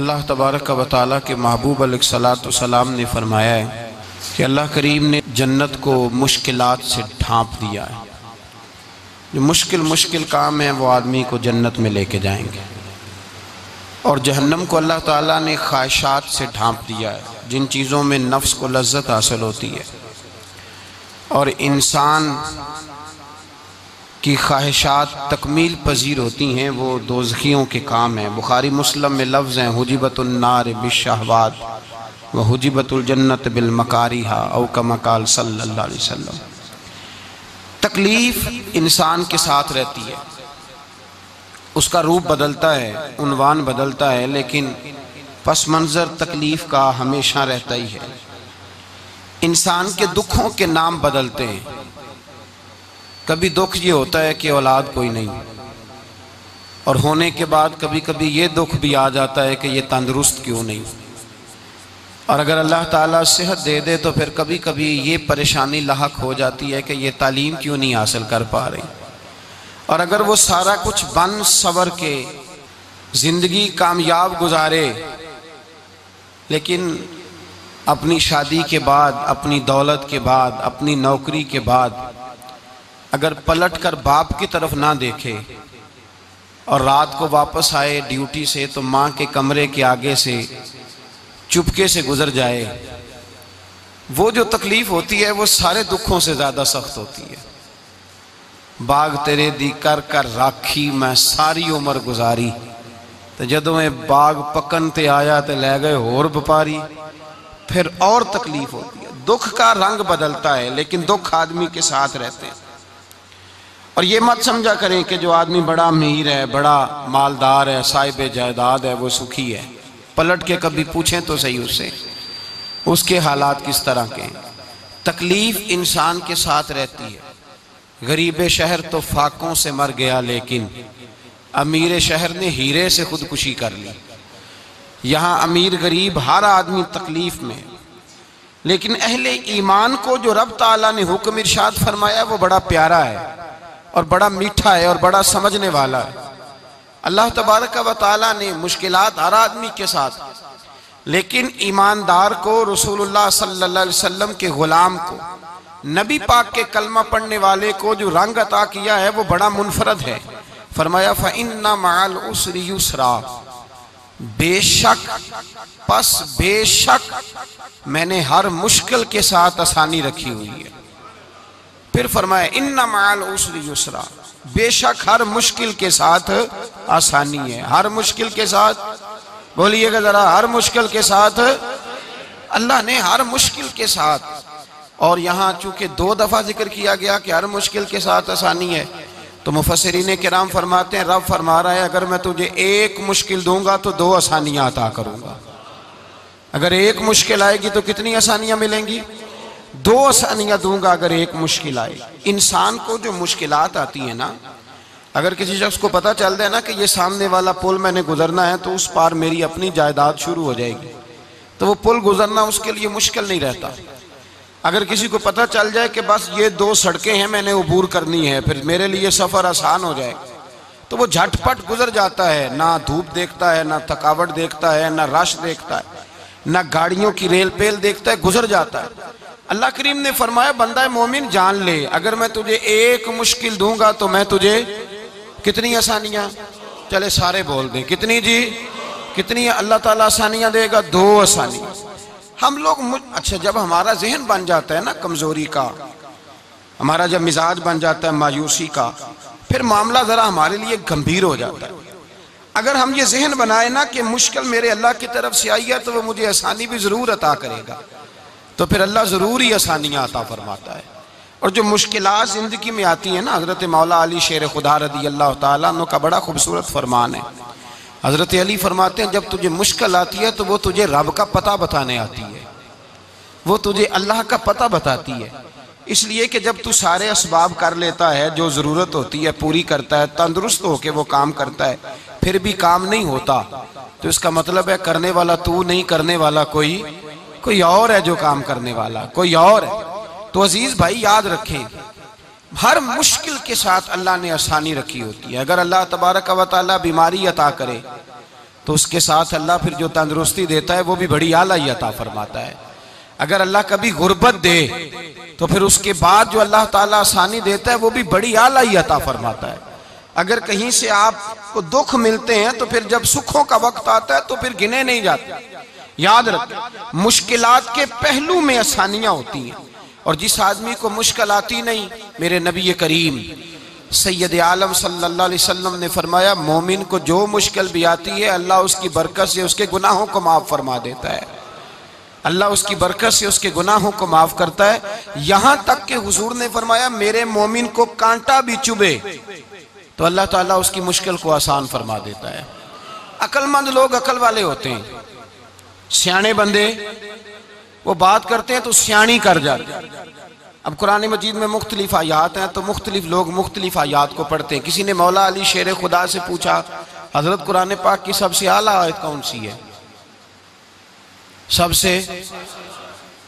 اللہ تبارک و تعالیٰ کے محبوب علیہ السلام نے فرمایا ہے کہ اللہ کریم نے جنت کو مشکلات سے ڈھانپ دیا ہے۔ جو مشکل کام ہیں وہ آدمی کو جنت میں لے کے جائیں گے، اور جہنم کو اللہ تعالیٰ نے خواہشات سے ڈھانپ دیا ہے، جن چیزوں میں نفس کو لذت حاصل ہوتی ہے، اور انسان کی خواہشات تکمیل پذیر ہوتی ہیں، وہ دوزخیوں کے کام ہیں۔ بخاری مسلم میں لفظ ہیں حجبت النار بالشہوات وحجبت الجنت بالمکارہ، او کما قال صلی اللہ علیہ وسلم۔ تکلیف انسان کے ساتھ رہتی ہے، اس کا روپ بدلتا ہے، عنوان بدلتا ہے، لیکن پس منظر تکلیف کا ہمیشہ رہتا ہی ہے۔ انسان کے دکھوں کے نام بدلتے ہیں۔ کبھی دکھ یہ ہوتا ہے کہ اولاد کوئی نہیں، اور ہونے کے بعد کبھی کبھی یہ دکھ بھی آ جاتا ہے کہ یہ تندرست کیوں نہیں، اور اگر اللہ تعالیٰ صحت دے دے تو پھر کبھی کبھی یہ پریشانی لاحق ہو جاتی ہے کہ یہ تعلیم کیوں نہیں حاصل کر پا رہی، اور اگر وہ سارا کچھ بن سور کے زندگی کامیاب گزارے، لیکن اپنی شادی کے بعد، اپنی دولت کے بعد، اپنی نوکری کے بعد اگر پلٹ کر باپ کی طرف نہ دیکھے اور رات کو واپس آئے ڈیوٹی سے تو ماں کے کمرے کے آگے سے چپکے سے گزر جائے، وہ جو تکلیف ہوتی ہے وہ سارے دکھوں سے زیادہ سخت ہوتی ہے۔ باغ تیرے دی کر کر راکھی میں ساری عمر گزاری، تو جدوں میں باغ پکن تے آیا تے لے گئے اور بپاری، پھر اور تکلیف ہوتی ہے۔ دکھ کا رنگ بدلتا ہے، لیکن دکھ آدمی کے ساتھ رہتے ہیں۔ اور یہ مت سمجھا کریں کہ جو آدمی بڑا امیر ہے، بڑا مالدار ہے، صاحب جائیداد ہے، وہ سکھی ہے۔ پلٹ کے کبھی پوچھیں تو صحیح اس سے، اس کے حالات کس طرح کے ہیں۔ تکلیف انسان کے ساتھ رہتی ہے۔ غریب شہر تو فاقوں سے مر گیا، لیکن امیر شہر نے ہیرے سے خودکشی کر لی۔ یہاں امیر غریب ہر آدمی تکلیف میں، لیکن اہل ایمان کو جو رب تعالیٰ نے حکم ارشاد فرمایا وہ بڑا پیارا ہے، اور بڑا میٹھا ہے، اور بڑا سمجھنے والا ہے۔ اللہ تبارک و تعالیٰ نے مشکلات ہر آدمی کے ساتھ، لیکن ایماندار کو، رسول اللہ صلی اللہ علیہ وسلم کے غلام کو، نبی پاک کے کلمہ پڑھنے والے کو جو رنگ عطا کیا ہے وہ بڑا منفرد ہے۔ فرمایا فَإِنَّ مَعَ الْعُسْرِ يُسْرًا، بے شک پس بے شک میں نے ہر مشکل کے ساتھ آسانی رکھی ہوئی ہے۔ پھر فرمایا اِنَّ مَعَ الْعُسْرِ يُسْرًا، بے شک ہر مشکل کے ساتھ آسانی ہے۔ ہر مشکل کے ساتھ، بولیے گا ذرا، ہر مشکل کے ساتھ، اللہ نے ہر مشکل کے ساتھ، اور یہاں چونکہ 2 دفعہ ذکر کیا گیا کہ ہر مشکل کے ساتھ آسانی ہے، تو مفسرین کرام فرماتے ہیں رب فرما رہا ہے اگر میں تجھے 1 مشکل دوں گا تو 2 آسانیاں عطا کروں گا۔ اگر 1 مشکل آئے گی تو کتنی آسانیاں ملیں گی؟ 2 آسانیاں دوں گا اگر 1 مشکل آئے۔ انسان کو جو مشکلات آتی ہیں نا، اگر کسی شخص کو پتہ چل جائے نا کہ یہ سامنے والا پل میں نے گزرنا ہے تو اس پار میری اپنی جائیداد شروع ہو جائے گی، تو وہ پل گزرنا اس کے لیے مشکل نہیں رہتا۔ اگر کسی کو پتہ چل جائے کہ بس یہ 2 سڑکیں ہیں میں نے عبور کرنی ہے، پھر میرے لیے سفر آسان ہو جائے گا، تو وہ جھٹ پٹ گزر جاتا ہے، نہ دھوپ دیکھتا ہے، نہ تھکاوٹ دیکھتا ہے، نہ رش دیکھتا ہے، نہ گاڑیوں کی ریل پیل دیکھتا ہے، گزر جاتا ہے۔ اللہ کریم نے فرمایا بندہ مومن جان لے اگر میں تجھے 1 مشکل دوں گا تو میں تجھے کتنی آسانیاں، چلے سارے بول دیں کتنی جی، کتنی اللہ تعالیٰ آسانیاں دے گا؟ 2 آسانیاں۔ ہم لوگ اچھا جب ہمارا ذہن بن جاتا ہے نا کمزوری کا، ہمارا جب مزاج بن جاتا ہے مایوسی کا، پھر معاملہ ذرا ہمارے لیے گمبھیر ہو جاتا ہے۔ اگر ہم یہ ذہن بنائے نا کہ مشکل میرے اللہ کی طرف سے آئی ہے تو وہ مجھے آسانی بھی ضرور عطا کرے گا، تو پھر اللہ ضرور ہی آسانیاں عطا فرماتا ہے۔ اور جو مشکلات زندگی میں آتی ہیں نا، حضرت مولا علی شیر خدا رضی اللہ تعالیٰ عنہ کا بڑا خوبصورت فرمان ہے۔ حضرت علی فرماتے ہیں جب تجھے مشکل آتی ہے تو وہ تجھے رب کا پتہ بتانے آتی ہے، وہ تجھے اللہ کا پتہ بتاتی ہے۔ اس لیے کہ جب تو سارے اسباب کر لیتا ہے، جو ضرورت ہوتی ہے پوری کرتا ہے، تندرست ہو کے وہ کام کرتا ہے، پھر بھی کام نہیں ہوتا، تو اس کا مطلب ہے کرنے والا تو نہیں، کرنے والا کوئی اور ہے جو کام کرنے والا، کوئی اور ہے۔ تو عزیز بھائی یاد رکھیں ہر مشکل کے ساتھ اللہ نے آسانی رکھی ہوتی ہے۔ اگر اللہ تبارک و تعالیٰ بیماری عطا کرے تو اس کے ساتھ اللہ پھر جو تندرستی دیتا ہے وہ بھی بڑی اعلیٰ عطا فرماتا ہے۔ اگر اللہ کبھی غربت دے تو پھر اس کے بعد جو اللہ تعالیٰ آسانی دیتا ہے وہ بھی بڑی اعلیٰ عطا فرماتا ہے۔ اگر کہیں سے آپ کو دکھ ملتے ہیں تو پھر جب سکھوں کا وقت آتا ہے تو پھر گنے نہیں جاتے۔ یاد رکھیں، مشکلات کے پہلو میں آسانیاں ہوتی ہیں، اور جس آدمی کو مشکل آتی نہیں، میرے نبی کریم سید عالم صلی اللہ علیہ وسلم نے فرمایا مومن کو جو مشکل بھی آتی ہے اللہ اس کی برکت سے اس کے گناہوں کو معاف فرما دیتا ہے، اللہ اس کی برکت سے اس کے گناہوں کو معاف کرتا ہے، یہاں تک کہ حضور نے فرمایا میرے مومن کو کانٹا بھی چبھے تو اللہ تعالیٰ اس کی مشکل کو آسان فرما دیتا ہے۔ عقل مند لوگ عقل والے ہوتے ہیں، سیانے بندے وہ بات کرتے ہیں تو سیانی کر جاتے ہیں۔ اب قرآن مجید میں مختلف آیات ہیں تو مختلف لوگ مختلف آیات کو پڑھتے ہیں۔ کسی نے مولا علی شیر خدا سے پوچھا حضرت قرآن پاک کی سب سے اعلیٰ آیت کون سی ہے؟ سب سے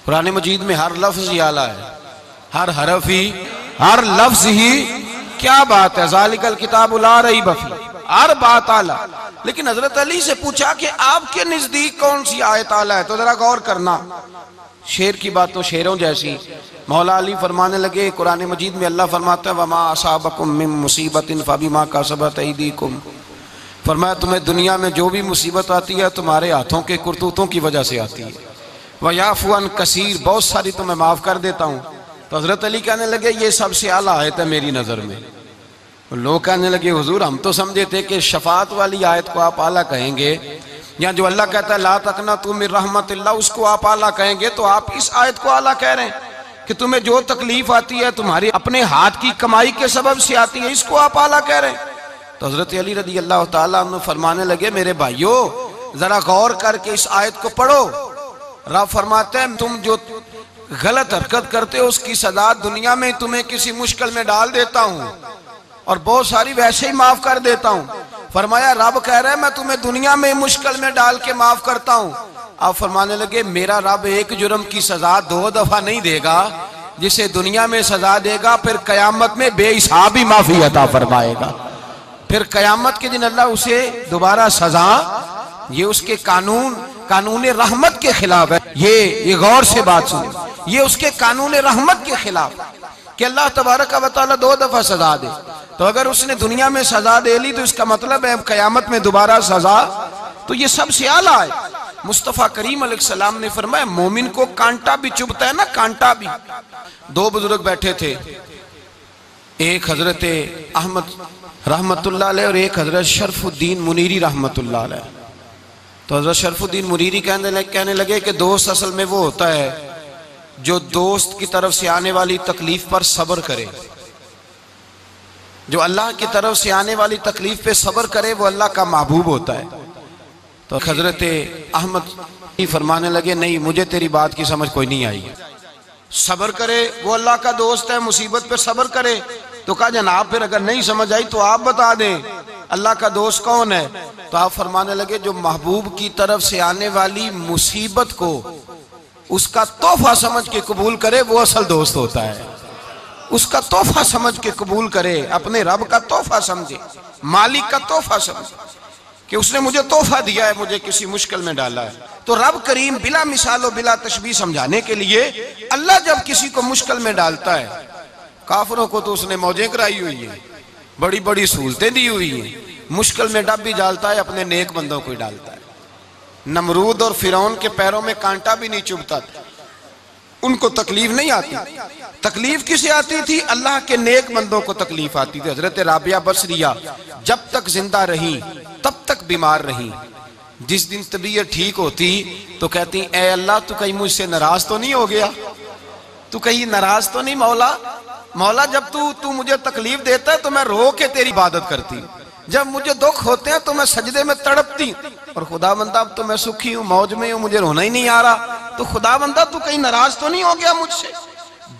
قرآن مجید میں ہر لفظ ہی اعلیٰ ہے، ہر حرف ہی، ہر لفظ ہی، کیا بات ہے، ذالک الکتاب لا ریب فیہ، ہر بات اعلیٰ۔ لیکن حضرت علی سے پوچھا کہ آپ کے نزدیک کون سی آیت اعلیٰ ہے تو ذرا غور کرنا، شیر کی بات تو شیروں جیسی۔ مولا علی فرمانے لگے قرآن مجید میں اللہ فرماتا ہے وَمَا أَصَابَكُم مِّن مُّصِيبَةٍ فَبِمَا كَسَبَتْ أَيْدِيكُمْ، فرمایا تمہیں دنیا میں جو بھی مصیبت آتی ہے تمہارے ہاتھوں کے کرتوتوں کی وجہ سے آتی ہے، وَيَعْفُو عَن كَثِيرٍ، بہت ساری تمہیں معاف کر دیتا ہوں۔ تو حضرت علی کہنے لگے یہ سب سے اعلیٰ آیت ہے میری نظر میں۔ لوگ کہنے لگے حضور ہم تو سمجھے تھے کہ شفاعت والی آیت کو آپ اعلیٰ کہیں گے، یا جو اللہ کہتا ہے لا تقنطوا من رحمت اللہ اس کو آپ اعلیٰ کہیں گے، تو آپ اس آیت کو اعلیٰ کہہ رہے ہیں کہ تمہیں جو تکلیف آتی ہے تمہاری اپنے ہاتھ کی کمائی کے سبب سے آتی ہے، اس کو آپ اعلیٰ کہہ رہے ہیں۔ تو حضرت علی رضی اللہ تعالیٰ عنہ فرمانے لگے میرے بھائیو ذرا غور کر کے اس آیت کو پڑھو، رب فرماتے ہیں تم جو غلط حرکت کرتے ہو اس کی سزا دنیا میں تمہیں کسی مشکل میں ڈال دیتا ہوں اور بہت ساری ویسے ہی معاف کر دیتا ہوں۔ فرمایا رب کہہ رہے ہیں میں تمہیں دنیا میں مشکل میں ڈال کے معاف کرتا ہوں۔ آپ فرمانے لگے میرا رب ایک جرم کی سزا 2 دفعہ نہیں دے گا، جسے دنیا میں سزا دے گا پھر قیامت میں بے حساب ہی معافی عطا فرمائے گا۔ پھر قیامت کے دن اللہ اسے دوبارہ سزا، یہ اس کے قانون رحمت کے خلاف ہے، یہ غور سے بات سنیں، یہ اس کے قانون رحمت کے خلاف کہ اللہ تبارک و تعالیٰ 2 دفعہ سزا دے۔ تو اگر اس نے دنیا میں سزا دے لی تو اس کا مطلب ہے قیامت میں دوبارہ سزا، تو یہ سب سے اعلیٰ ہے۔ مصطفیٰ کریم علیہ السلام نے فرمایا مومن کو کانٹا بھی چبھتا ہے نا، کانٹا بھی۔ 2 بزرگ بیٹھے تھے، ایک حضرت احمد رحمت اللہ علیہ اور ایک حضرت شرف الدین منیری رحمت اللہ علیہ۔ تو حضرت شرف الدین منیری کہنے لگے کہ دوست اصل میں وہ ہوتا ہے جو دوست کی طرف سے آنے والی تکلیف پر صبر کرے، جو اللہ کی طرف سے آنے والی تکلیف پہ صبر کرے وہ اللہ کا محبوب ہوتا ہے۔ تو حضرت احمد فرمانے لگے نہیں مجھے تیری بات کی سمجھ کوئی نہیں آئی، صبر کرے وہ اللہ کا دوست ہے، مصیبت پہ صبر کرے۔ تو کہا جناب پھر اگر نہیں سمجھ آئی تو آپ بتا دیں اللہ کا دوست کون ہے؟ تو آپ فرمانے لگے جو محبوب کی طرف سے آنے والی مصیبت کو اس کا تحفہ سمجھ کے قبول کرے وہ اصل دوست ہوتا ہے، اس کا تحفہ سمجھ کے قبول کرے، اپنے رب کا تحفہ سمجھے، مالک کا تحفہ سمجھے کہ اس نے مجھے تحفہ دیا ہے، مجھے کسی مشکل میں ڈالا ہے۔ تو رب کریم بلا مثال و بلا تشبیہ سمجھانے کے لیے اللہ جب کسی کو مشکل میں ڈالتا ہے، کافروں کو تو اس نے موجیں کرائی ہوئی ہیں، بڑی بڑی سہولتیں دی ہوئی ہیں، مشکل میں ڈب بھی ڈالتا ہے اپنے نیک بندوں کو ہی ڈالتا ہے۔ نمرود اور فرعون کے پیروں میں کانٹا بھی نہیں چبھتا تھا، ان کو تکلیف نہیں آتی، تکلیف کسے آتی تھی؟ اللہ کے نیک بندوں کو تکلیف آتی تھی۔ حضرت رابعہ بصریہ جب تک زندہ رہی تب تک بیمار رہی، جس دن طبیعت ٹھیک ہوتی تو کہتی اے اللہ تو کہیں مجھ سے ناراض تو نہیں ہو گیا، تو کہیں ناراض تو نہیں مولا جب تو مجھے تکلیف دیتا ہے تو میں رو کے تیری عبادت کرتی ہوں، جب مجھے دکھ ہوتے ہیں تو میں سجدے میں تڑپتی ہوں، اور خدا بندہ اب تو میں سکھی ہوں، موج میں ہوں، مجھے رونا ہی نہیں آ رہا، تو خدا بندہ تو کہیں ناراض تو نہیں ہو گیا مجھ سے؟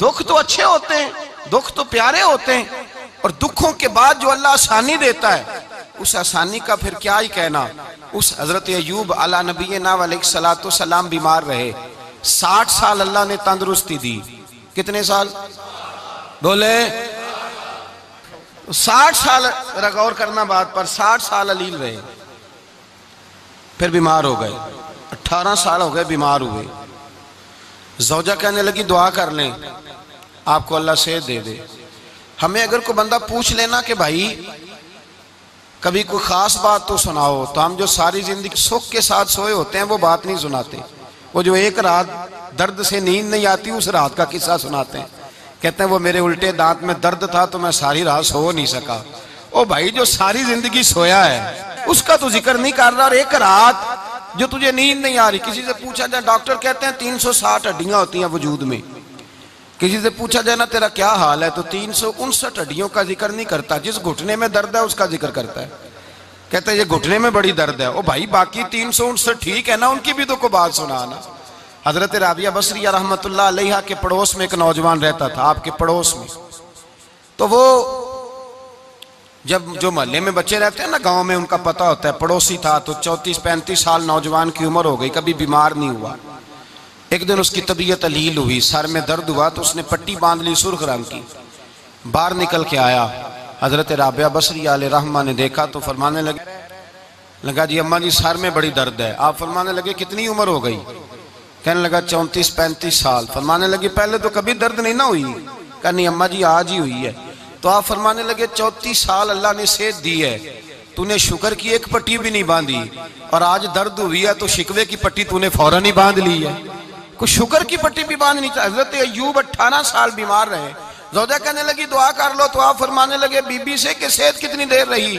دکھ تو اچھے ہوتے ہیں، دکھ تو پیارے ہوتے ہیں، اور دکھوں کے بعد جو اللہ آسانی دیتا ہے اس آسانی کا پھر کیا ہی کہنا۔ اس حضرت ایوب علی نبینا علیہ السلام بیمار رہے، 60 سال اللہ نے تندرستی دی۔ کتنے سال بولے؟ 60 سال، غور کرنا بات پر، 60 سال علیل رہے۔ پھر بیمار ہو گئے، 18 سال ہو گئے بیمار ہوئے۔ زوجہ کہنے لگی دعا کر لیں آپ کو اللہ صحت دے دے۔ ہمیں اگر کوئی بندہ پوچھ لینا کہ بھائی کبھی کوئی خاص بات تو سناؤ، تو ہم جو ساری زندگی سکھ کے ساتھ سوئے ہوتے ہیں وہ بات نہیں سناتے، وہ جو ایک رات درد سے نیند نہیں آتی اس رات کا قصہ سناتے ہیں، کہتے ہیں وہ میرے الٹے دانت میں درد تھا تو میں ساری رات سو نہیں سکا۔ او بھائی جو ساری زندگی سویا ہے اس کا تو ذکر نہیں کر رہا، اور ایک رات جو تجھے نیند نہیں آ رہی۔ کسی سے پوچھا جائے، ڈاکٹر کہتے ہیں 360 ہڈیاں ہوتی ہیں وجود میں، کسی سے پوچھا جائے نا تیرا کیا حال ہے تو 359 ہڈیوں کا ذکر نہیں کرتا، جس گھٹنے میں درد ہے اس کا ذکر کرتا ہے، کہتا ہے یہ گھٹنے میں بڑی درد ہے۔ او بھائی باقی 359 ٹھیک ہے نا، ان کی بھی تو کوئی بات سنانا۔ حضرت رابعہ بصریہ رحمت اللہ علیہ کے پڑوس میں ایک نوجوان رہتا تھا، آپ کے پڑوس میں، تو وہ جب جو محلے میں بچے رہتے ہیں نا گاؤں میں ان کا پتہ ہوتا ہے، پڑوسی تھا تو 34-35 سال نوجوان کی عمر ہو گئی، کبھی بیمار نہیں ہوا۔ ایک دن اس کی طبیعت علیل ہوئی، سر میں درد ہوا تو اس نے پٹی باندھ لی سرخ رنگ کی، باہر نکل کے آیا، حضرت رابعہ بصریہ علیہ رحمہ نے دیکھا تو فرمانے لگا جی اماں جی سر میں بڑی درد ہے۔ آپ فرمانے لگے کتنی عمر ہو گئی؟ کہنے لگا 34-35 سال۔ فرمانے لگے پہلے تو کبھی درد نہیں نہ ہوئی؟ کہا نہیں اماں جی آج ہی ہوئی ہے۔ تو آپ فرمانے لگے 34 سال اللہ نے صحت دی ہے، تو نے شکر کی ایک پٹی بھی نہیں باندھی، اور آج درد ہوئی ہے تو شکوے کی پٹی تو نے فوراً ہی باندھ لی ہے، کوئی شکر کی پٹی بھی باندھنی چاہیے۔ حضرت ایوب 18 سال بیمار رہے، زوجہ کہنے لگی دعا کر لو، تو آپ فرمانے لگے بی بی سے کہ صحت کتنی دیر رہی؟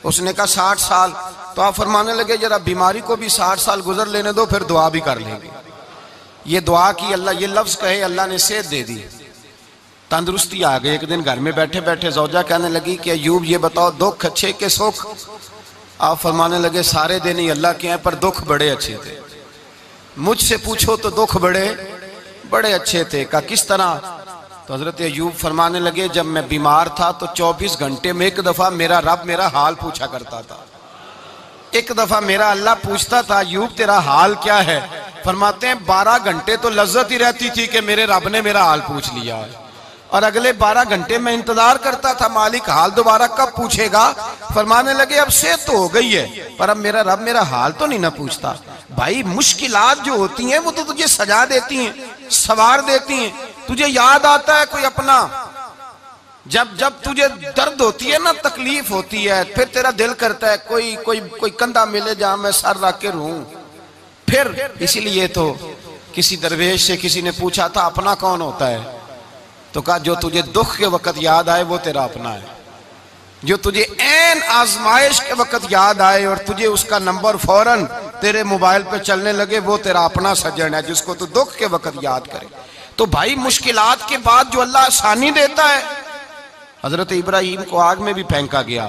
اس نے کہا 60 سال۔ تو آپ فرمانے لگے ذرا بیماری کو بھی 60 سال گزر لینے دو پھر دعا بھی کر لیں گے۔ یہ دعا کی، اللہ یہ لفظ کہے اللہ نے صحت دے دی، تندرستی آ گئی۔ ایک دن گھر میں بیٹھے بیٹھے زوجہ کہنے لگی کہ ایوب یہ بتاؤ دکھ اچھے کے سکھ؟ آپ فرمانے لگے سارے دن ہی اللہ کے ہیں پر دکھ بڑے اچھے تھے، مجھ سے پوچھو تو دکھ بڑے اچھے تھے۔ کہا کس طرح؟ تو حضرت ایوب فرمانے لگے جب میں بیمار تھا تو 24 گھنٹے میں ایک دفعہ میرا رب میرا حال پوچھا کرتا تھا، ایک دفعہ میرا اللہ پوچھتا تھا ایوب تیرا حال کیا ہے؟ فرماتے ہیں 12 گھنٹے تو لذت ہی رہتی تھی کہ میرے رب نے میرا حال پوچھ لیا ہے، اور اگلے 12 گھنٹے میں انتظار کرتا تھا مالک حال دوبارہ کب پوچھے گا۔ فرمانے لگے اب صحت تو ہو گئی ہے پر اب میرا رب میرا حال تو نہیں نہ پوچھتا۔ بھائی مشکلات جو ہوتی ہیں وہ تو تجھے سجا دیتی ہیں، سوار دیتی ہیں، تجھے یاد آتا ہے کوئی اپنا، جب تجھے درد ہوتی ہے نا تکلیف ہوتی ہے پھر تیرا دل کرتا ہے کوئی کندھا ملے جہاں میں سر رکھ کے رہوں۔ پھر اسی لیے تو کسی درویش سے کسی نے پوچھا تھا اپنا کون ہوتا ہے؟ تو کہا جو تجھے دکھ کے وقت یاد آئے وہ تیرا اپنا ہے، جو تجھے عین آزمائش کے وقت یاد آئے اور تجھے اس کا نمبر فوراً تیرے موبائل پہ چلنے لگے وہ تیرا اپنا سجن ہے جس کو تو دکھ کے وقت یاد کرے۔ تو بھائی مشکلات کے بعد جو اللہ آسانی دیتا ہے، حضرت ابراہیم کو آگ میں بھی پھینکا گیا،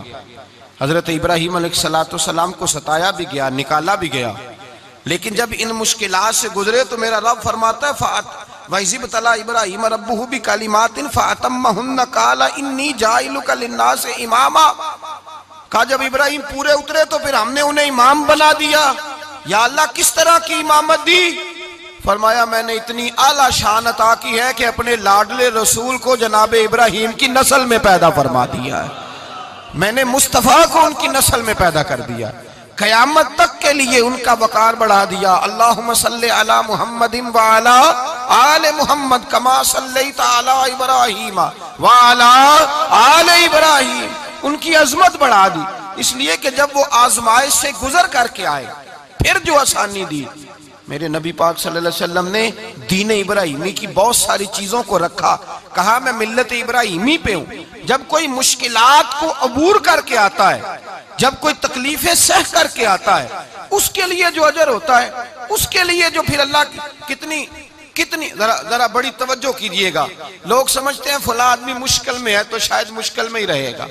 حضرت ابراہیم علیہ السلام کو ستایا بھی گیا، نکالا بھی گیا، لیکن جب ان مشکلات سے گزرے تو میرا رب فرماتا ہے وَإِذِ ابْتَلَىٰ إِبْرَاهِيمَ رَبُّهُ بِكَلِمَاتٍ فَأَتَمَّهُنَّ قَالَ إِنِّي جَاعِلُكَ لِلنَّاسِ إِمَامًا۔ کہا جب ابراہیم پورے اترے تو پھر ہم نے انہیں امام بنا دیا۔ یا اللہ کس طرح کی امامت دی؟ فرمایا میں نے اتنی اعلیٰ شان عطا کی ہے کہ اپنے لاڈلے رسول کو جناب ابراہیم کی نسل میں پیدا فرما دیا ہے، میں نے مصطفیٰ کو ان کی نسل میں پیدا کر دیا، قیامت تک کے لیے ان کا وقار بڑھا دیا۔ اللہم صلی علی محمد وعلا آل محمد کما صلیت علی ابراہیم وعلا آل ابراہیم، ان کی عظمت بڑھا دی، اس لیے کہ جب وہ آزمائش سے گزر کر کے آئے پھر جو آسانی دی۔ میرے نبی پاک صلی اللہ علیہ وسلم نے دین ابراہیمی کی بہت ساری چیزوں کو رکھا، کہا میں ملت ابراہیمی پہ ہوں۔ جب کوئی مشکلات کو عبور کر کے آتا ہے، جب کوئی تکلیفیں سہ کر کے آتا ہے، اس کے لیے جو اجر ہوتا ہے، اس کے لیے جو پھر اللہ کتنی ذرا بڑی توجہ کیجئے گا۔ لوگ سمجھتے ہیں فلاں آدمی مشکل میں ہے تو شاید مشکل میں ہی رہے گا،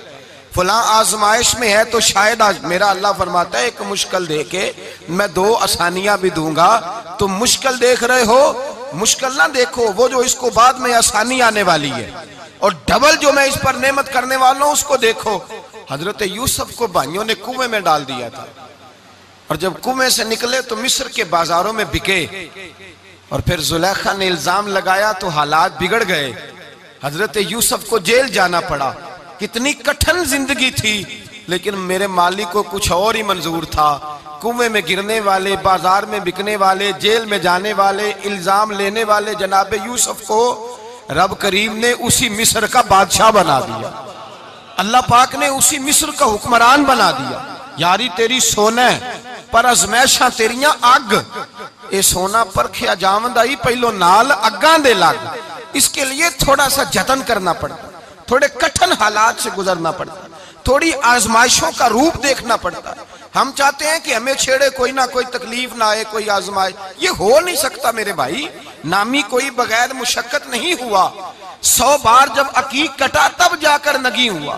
فلاں آزمائش میں ہے تو شاید میرا اللہ فرماتا ہے ایک مشکل دے کے میں 2 آسانیاں بھی دوں گا۔ تم مشکل دیکھ رہے ہو، مشکل نہ دیکھو، وہ جو اس کو بعد میں آسانی آنے والی ہے، اور ڈبل جو میں اس پر نعمت کرنے والا ہوں اس کو دیکھو۔ حضرت یوسف کو بھائیوں نے کنویں میں ڈال دیا تھا، اور جب کنویں سے نکلے تو مصر کے بازاروں میں بکے، اور پھر زلیخا نے الزام لگایا تو حالات بگڑ گئے، حضرت یوسف کو جیل جانا پڑا۔ کتنی کٹھن زندگی تھی، لیکن میرے مالک کو کچھ اور ہی منظور تھا، کنویں میں گرنے والے، بازار میں بکنے والے، جیل میں جانے والے، الزام لینے والے جناب یوسف کو رب کریم نے اسی مصر کا بادشاہ بنا دیا، اللہ پاک نے اسی مصر کا حکمران بنا دیا۔ یاری تیری سونا ہے پر ازمیشاں تیریاں اگ، اے سونا پرکھیا جاوند آئی پہلو نال اگاں دے لگ، اس کے لیے تھوڑا سا جتن کرنا پڑتا، تھوڑے کٹھن حالات سے گزرنا پڑتا، تھوڑی آزمائشوں کا روپ دیکھنا پڑتا ہے۔ ہم چاہتے ہیں کہ ہمیں چھیڑے کوئی نہ کوئی تکلیف نہ آئے، کوئی آزمائش، یہ ہو نہیں سکتا میرے بھائی، نامی کوئی بغیر مشقت نہیں ہوا، 100 بار جب عقیق کٹا تب جا کر نگی ہوا۔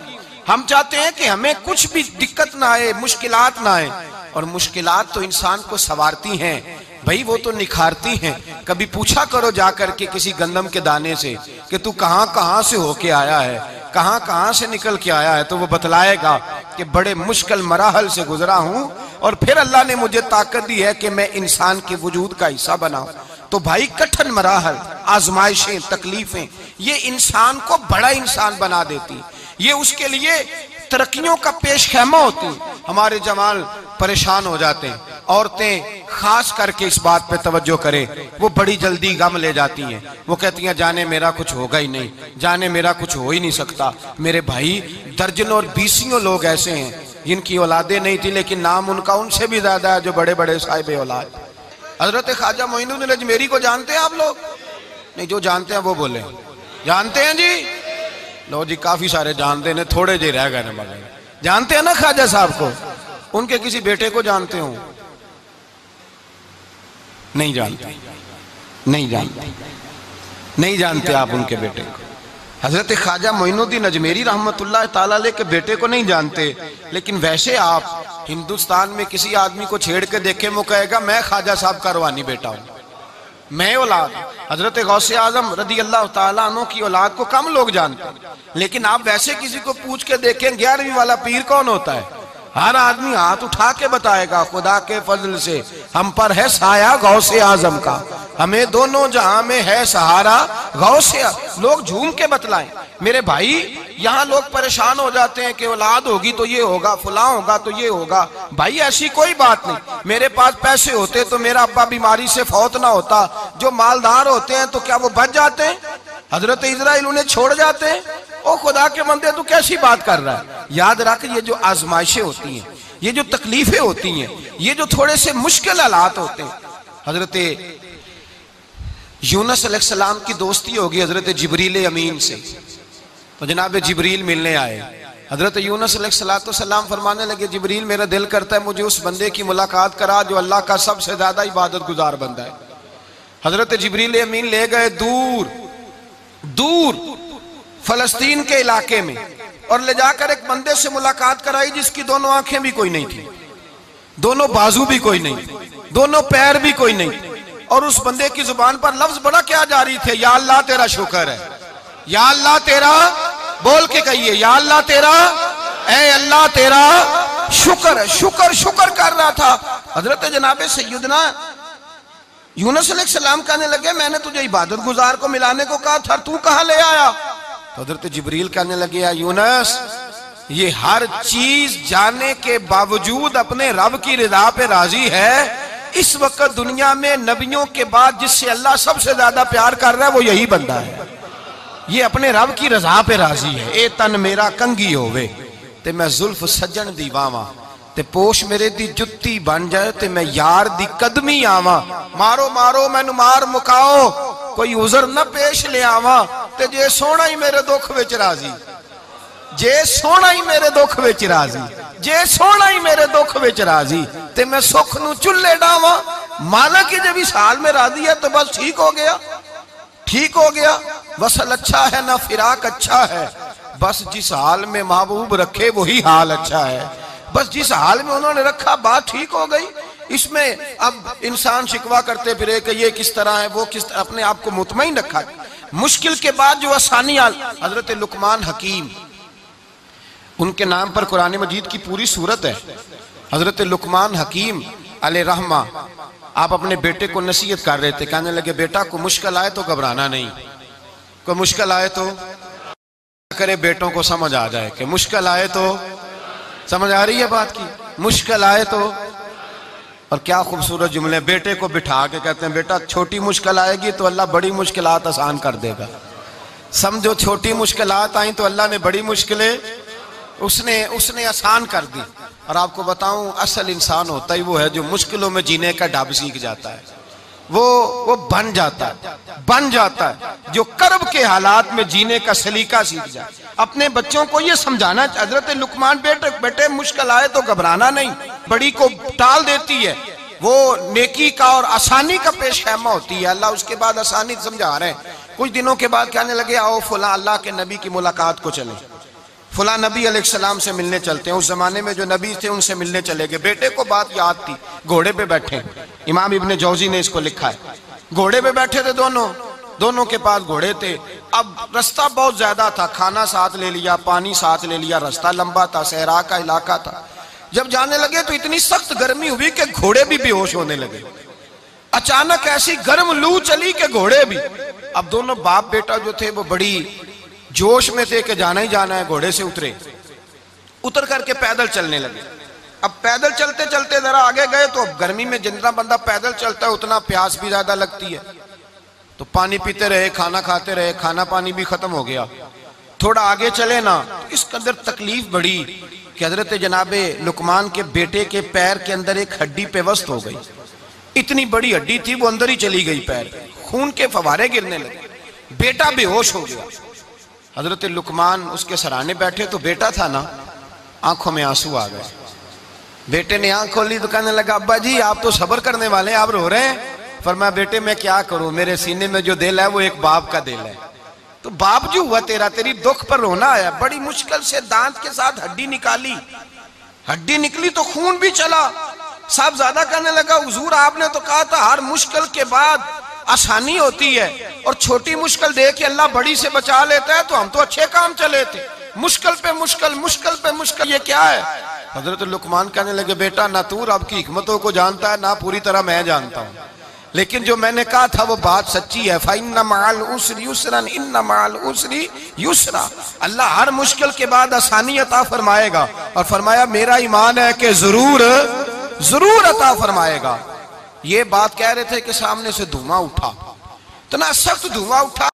ہم چاہتے ہیں کہ ہمیں کچھ بھی دقت نہ آئے، مشکلات نہ آئے، اور مشکلات تو انسان کو سنوارتی ہیں بھائی، وہ تو نکھارتی ہیں۔ کبھی پوچھا کرو جا کر کے کسی گندم کے دانے سے کہ تو کہاں کہاں سے ہو کے آیا ہے، کہاں کہاں سے نکل کے آیا ہے، تو وہ بتلائے گا کہ بڑے مشکل مراحل سے گزرا ہوں اور پھر اللہ نے مجھے طاقت دی ہے کہ میں انسان کے وجود کا حصہ بناؤں۔ تو بھائی کٹھن مراحل، آزمائشیں، تکلیفیں، یہ انسان کو بڑا انسان بنا دیتی، یہ اس کے لیے ترقیوں کا پیش خیمہ ہوتی۔ ہمارے جوان پریشان ہو جاتے ہیں، عورتیں خاص کر کے اس بات پہ توجہ کرے، وہ بڑی جلدی غم لے جاتی ہیں، وہ کہتی ہیں جانے میرا کچھ ہوگا ہی نہیں، جانے میرا کچھ ہو ہی نہیں سکتا۔ میرے بھائی درجنوں اور بیسیوں لوگ ایسے ہیں جن کی اولادیں نہیں تھی لیکن نام ان کا ان سے بھی زیادہ ہے جو بڑے بڑے صاحب اولاد۔ حضرت خواجہ معین الدین اجمیری کو جانتے ہیں آپ لوگ؟ نہیں، جو جانتے ہیں وہ بولیں، جانتے ہیں جی؟ لو جی کافی سارے جانتے ہیں، تھوڑے جی رہ گئے نا مگر جانتے ہیں نا خواجہ صاحب کو؟ ان کے کسی بیٹے کو جانتے ہوں؟ نہیں جانتے، نہیں جانتے، نہیں جانتے آپ ان کے بیٹے کو۔ حضرت خواجہ معین الدین اجمیری رحمت اللہ تعالیٰ علیہ کے بیٹے کو نہیں جانتے، لیکن ویسے آپ ہندوستان میں کسی آدمی کو چھیڑ کے دیکھیں وہ کہے گا میں خواجہ صاحب کا روحانی بیٹا ہوں، میں اولاد۔ حضرت غوث اعظم رضی اللہ تعالیٰ عنہ کی اولاد کو کم لوگ جانتے ہیں، لیکن آپ ویسے کسی کو پوچھ کے دیکھیں 11ویں والا پیر کون ہوتا ہے، ہر آدمی ہاتھ اٹھا کے بتائے گا خدا کے فضل سے ہم پر ہے سایہ غوث اعظم کا، ہمیں دونوں جہاں میں ہے سہارا غوث اعظم۔ لوگ جھوم کے بتلائیں۔ میرے بھائی یہاں لوگ پریشان ہو جاتے ہیں کہ اولاد ہوگی تو یہ ہوگا، فلاں ہوگا تو یہ ہوگا۔ بھائی ایسی کوئی بات نہیں، میرے پاس پیسے ہوتے تو میرا ابا بیماری سے فوت نہ ہوتا۔ جو مالدار ہوتے ہیں تو کیا وہ بچ جاتے ہیں؟ حضرت اسرائیل انہیں چھوڑ جاتے ہیں؟ او خدا کے بندے تو کیسی بات کر رہا ہے؟ یاد رکھ یہ جو آزمائشیں ہوتی ہیں، یہ جو تکلیفیں ہوتی ہیں، یہ جو تھوڑے سے مشکل حالات ہوتے ہیں۔ حضرت یونس علیہ السلام کی دوستی ہوگی حضرت جبریل امین سے، تو جناب جبریل ملنے آئے۔ حضرت یونس علیہ السلام فرمانے لگے جبریل میرا دل کرتا ہے مجھے اس بندے کی ملاقات کرا جو اللہ کا سب سے زیادہ عبادت گزار بندہ ہے۔ حضرت جبریل امین لے گئے دور دور فلسطین کے علاقے میں، اور لے جا کر ایک بندے سے ملاقات کرائی جس کی دونوں آنکھیں بھی کوئی نہیں تھی، دونوں بازو بھی کوئی نہیں تھی، دونوں پیر بھی کوئی نہیں تھی، اور اس بندے کی زبان پر لفظ بڑا کیا جاری تھے، یا اللہ تیرا شکر ہے، یا اللہ تیرا، بول کے کہیے یا اللہ تیرا، اے اللہ تیرا شکر ہے۔ شکر شکر کر رہا تھا۔ حضرت جناب سیدنا یونس علیہ السلام کہنے لگے میں نے تجھے عبادت گزار کو ملانے کو کہا تھا، تو کہاں لے آیا؟ تو حضرت جبریل کہنے لگے یا یونس یہ ہر چیز جانے کے باوجود اپنے رب کی رضا پہ راضی ہے۔ اس وقت دنیا میں نبیوں کے بعد جس سے اللہ سب سے زیادہ پیار کر رہا ہے وہ یہی بندہ ہے، یہ اپنے رب کی رضا پہ راضی ہے۔ اے تن میرا کنگی ہووے تے میں زلف سجن دی واواں، تے پوش میرے دی جتی بن جائے تے میں یار دی قدمی آواں، مارو مارو مینو مار مکاؤ کوئی عذر نہ پیش لے آواں، تے جے سونا ہی میرے دکھ وچ راضی، جے سونا ہی میرے دکھ وچ راضی، جے سونا ہی میرے دکھ وچ راضی تے میں سکھ نو چلے ڈاواں۔ مالک کی جب اس حال میں راضی ہے تو بس ٹھیک ہو گیا، ٹھیک ہو گیا۔ وصل اچھا ہے نہ فراق اچھا ہے، بس جس حال میں محبوب رکھے وہی حال اچھا ہے، بس جس حال میں انہوں نے رکھا بات ٹھیک ہو گئی۔ اس میں اب انسان شکوہ کرتے پھرے کہ یہ کس طرح ہے وہ کس طرح، اپنے آپ کو مطمئن رکھا۔ مشکل کے بعد جو آسانی حضرت لقمان حکیم، ان کے نام پر قرآن مجید کی پوری سورت ہے۔ حضرت لقمان حکیم علیہ رحمہ آپ اپنے بیٹے کو نصیحت کر رہے تھے، کہنے لگے بیٹا کو مشکل آئے تو گھبرانا نہیں، کوئی مشکل آئے تو کرے بیٹوں کو سمجھ آ جائے کہ مشکل آئے تو، سمجھ آ رہی ہے بات کی، مشکل آئے تو اور کیا خوبصورت جملے، بیٹے کو بٹھا کے کہتے ہیں بیٹا چھوٹی مشکل آئے گی تو اللہ بڑی مشکلات آسان کر دے گا، سمجھو چھوٹی مشکلات آئیں تو اللہ نے بڑی مشکلیں اس نے آسان کر دی۔ اور آپ کو بتاؤں اصل انسان ہوتا ہی وہ ہے جو مشکلوں میں جینے کا ڈھب سیکھ جاتا ہے، وہ بن جاتا ہے جو کرب کے حالات میں جینے کا سلیقہ سیکھ جائے۔ اپنے بچوں کو یہ سمجھانا، حضرت لقمان بیٹے مشکل آئے تو گھبرانا نہیں، بڑی کو ٹال دیتی ہے، وہ نیکی کا اور آسانی کا پیش خیمہ ہوتی ہے، اللہ اس کے بعد آسانی سمجھا رہے ہیں۔ کچھ دنوں کے بعد کہنے لگے آؤ فلاں اللہ کے نبی کی ملاقات کو چلیں، فلاں نبی علیہ السلام سے ملنے چلتے ہیں۔ اس زمانے میں جو نبی تھے ان سے ملنے چلے گئے، بیٹے کو بات یاد تھی، گھوڑے پہ بیٹھے، امام ابن جوزی نے اس کو لکھا ہے، گھوڑے پہ بیٹھے تھے دونوں کے پاس گھوڑے تھے۔ اب رستہ بہت زیادہ تھا، کھانا ساتھ لے لیا، پانی ساتھ لے لیا، رستہ لمبا تھا، صحرا کا علاقہ تھا۔ جب جانے لگے تو اتنی سخت گرمی ہوئی کہ گھوڑے بھی بے ہوش ہونے لگے، اچانک ایسی گرم لو چلی کہ گھوڑے بھی۔ اب دونوں باپ بیٹا جو تھے وہ بڑی جوش میں تھے کہ جانا ہی جانا ہے، گھوڑے سے اتر کر کے پیدل چلنے لگے۔ اب پیدل چلتے چلتے ذرا آگے گئے تو اب گرمی میں جتنا بندہ پیدل چلتا ہے اتنا پیاس بھی زیادہ لگتی ہے، تو پانی پیتے رہے، کھانا کھاتے رہے، کھانا پانی بھی ختم ہو گیا۔ تھوڑا آگے چلے نا تو اس کے اندر تکلیف بڑی کہ حضرت جناب لقمان کے بیٹے کے پیر کے اندر ایک ہڈی پیوست ہو گئی، اتنی بڑی ہڈی تھی وہ اندر ہی چلی گئی، پیر خون کے فوارے گرنے لگے، بیٹا بے ہوش ہو گیا۔ حضرت لقمان اس کے سرانے بیٹھے تو بیٹا تھا نا، آنکھوں میں آنسو آ گئے۔ بیٹے نے آنکھ کھولی تو کہنے لگا ابا جی آپ تو صبر کرنے والے ہیں، آپ رو رہے ہیں۔ فرمایا بیٹے میں کیا کروں، میرے سینے میں جو دل ہے وہ ایک باپ کا دل ہے، تو باپ جو ہوا تیری دکھ پر رونا آیا۔ بڑی مشکل سے دانت کے ساتھ ہڈی نکالی، ہڈی نکلی تو خون بھی چلا۔ صاحب زیادہ کہنے لگا حضور آپ نے تو کہا تھا ہر مشکل کے بعد آسانی ہوتی ہے، اور چھوٹی مشکل دیکھ کے اللہ بڑی سے بچا لیتا ہے، تو ہم تو اچھے کام چلے تھے، مشکل پہ مشکل یہ کیا ہے؟ حضرت لقمان کہنے لگے بیٹا نہ تو رب کی حکمتوں کو جانتا ہے نہ پوری طرح میں جانتا ہوں، لیکن جو میں نے کہا تھا وہ بات سچی ہے۔ فَإِنَّ مَعَ الْعُسْرِ يُسْرًا إِنَّ مَعَ الْعُسْرِ يُسْرًا، اللہ ہر مشکل کے بعد آسانی عطا فرمائے گا، اور فرمایا میرا ایمان ہے کہ ضرور عطا فرمائے گا۔ یہ بات کہہ رہے تھے کہ سامنے سے دھواں اٹھا، اتنا سخت دھواں اٹھا